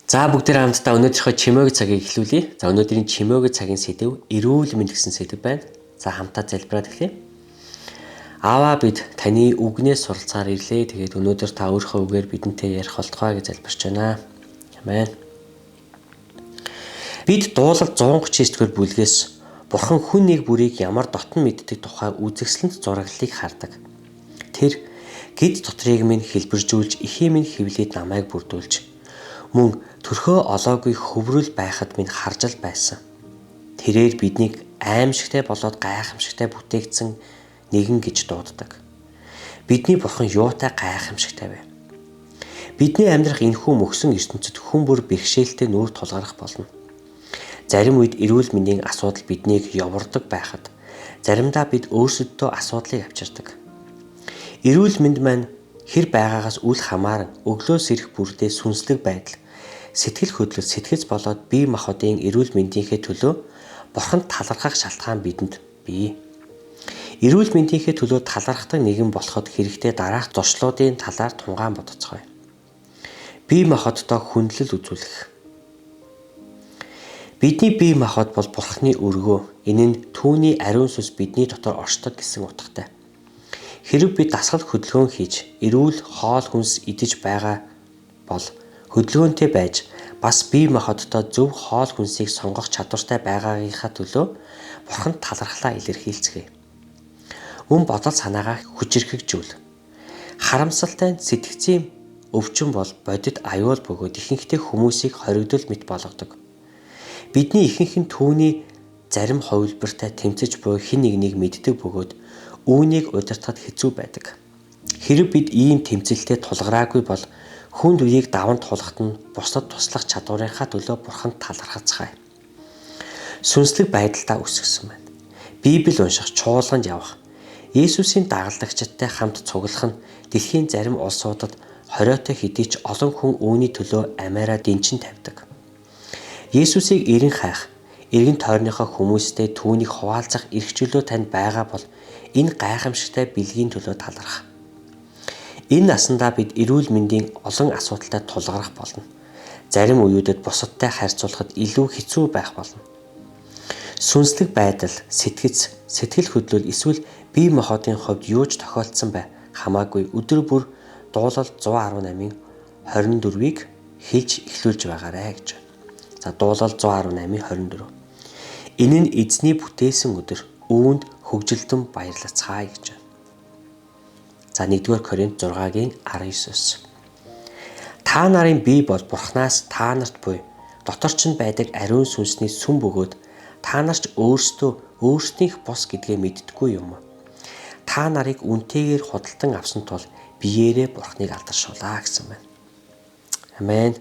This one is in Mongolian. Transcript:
За бүгдээ хамтдаа өнөөдрийнхөө чимээгүй цагийг эхлүүлье. За өнөөдрийн чимээгүй цагийн сэдэв эрүүл мэнд гэсэн сэдэв байна. За хамтдаа залбираад эхлэе. Ааваа бид таны үгнээс суралцаар ирлээ. Тэгээд өнөөдөр та өөрийнхөө үгээр бидэнтэй ярих болтугай гэж залбирч байна. Амен. Бид дуулал 139-р бүлгээс Бурхан хүн нэг бүрийг ямар дотн мэддэг тухай үзэсгэлэнт зураглалыг хардаг. Тэр гид дотрыг минь хэлбэржүүлж, эхийн минь хөвлөд намайг бүрдүүлж, мөн төрхөө олоогүй хөврөл байхад минь харжал байсан. Тэрээр биднийг аимшигтай болоод гайхамшигтай бүтээгдсэн нэгэн гэж дууддаг. Бидний Бурхан юутай гайхамшигтай вэ? Бидний амьдрах энэхүү мөксөн ертөнцид хүн бүр бэрхшээлтэй нүүр тулгарах болно. Зарим үед эрүүл мэндийн асуудал биднийг явардаг байхад, заримдаа бид өөрсөддөө асуудлыг авчирдаг. Эрүүл мэнд маань хэр байгаагаас үл хамааран өглөөс ирэх бүрдээ сүнслэг байдал, сэтгэл хөдлөл сэтгэц болоод бие махбодын эрүүл мэндийнхээ төлөө Бурханд талархах шалтгаан бидэнд бий. Эрүүл мэндийнхээ төлөө талархдаг нэгэн болоход хэрэгтэй дараах зуршлуудын талаар тунгаан бодоцгоё. Бие махбоддоо хүндлэл үзүүлэх. Бидний бие махбод бол Бурханы өргөө. Энэ нь түүний ариун сүнс бидний дотор оршдог гэсэн утгатай. Хэрэв бид дасгал хөдөлгөөн хийж эрүүл хоол хүнс идэж байгаа бол хөдөлгөөнтэй байж бас бие махбоддоо зөв хоол хүнсийг сонгох чадвартай байгаагийнхаа төлөө Бурханд талархлаа илэрхийлцгээе. Мөн бодол санаагаа хүчирхэгжүүл. Харамсалтай сэтгцийн өвчин бол бодит аюул бөгөөд ихэнхдээ хүмүүсийг хоригдол мэт болгодог. Бидний ихэнх нь түүний зарим хувилбартай тэмцэж буй хэн нэгнийг мэддэг бөгөөд үүнийг удирдахад хэцүү байдаг. Хэрэв бид ийм тэмцэлтэд тулгараагүй бол хүнд үеийг даван туулахад нь бусдад туслах чадварынхаа төлөө Бурханд талархацгаая. Сүнслэг байдалдаа өсгсөн байна. Библийг унших, чуулганд явах, Есүсийн дагалдагчдтай хамт цуглах нь дэлхийн зарим улсуудад хориотой хэдий ч олон хүн үүний төлөө амиараа дэнчин тавьдаг. Есүсийг эрен хайх, эргэн тойрныхоо хүмүүстэй түүнийг хуваалцах эрх чөлөө танд байгаа бол энэ гайхамшигтай бэлгийн төлөө талархах. Энэ насандаа бид эрүүл мэндийн олон асуудалтай тулгарх болно. Зарим үеүүдэд бусадтай харьцуулахад илүү хэцүү байх болно. Сүнслэг байдал, сэтгэц, сэтгэл хөдлөл эсвэл бие махбодын хувьд юу ч тохиолдсон бай хамаагүй өдөр бүр дуулал 118-ын 24-ийг хэлж эхлүүлж байгаарэ гэж. За дуулал 118-ын 24. Энэ нь эзний бүтээсэн өдөр, үүнд хөгжилтөн баярлацгаая гэж. За 1-р Коринт 6-гийн 19-с. Та нарын бие бол Бурханаас та нарт буй доторч нь байдаг ариун сүнсний сүм бөгөөд та нар ч өөрсдийнх бус гэдгээ мэддэггүй юм. Та нарыг үнтэйгээр худалдан авсан тул биеэрээ Бурханыг алдаршуулаа гэсэн байна. Амен.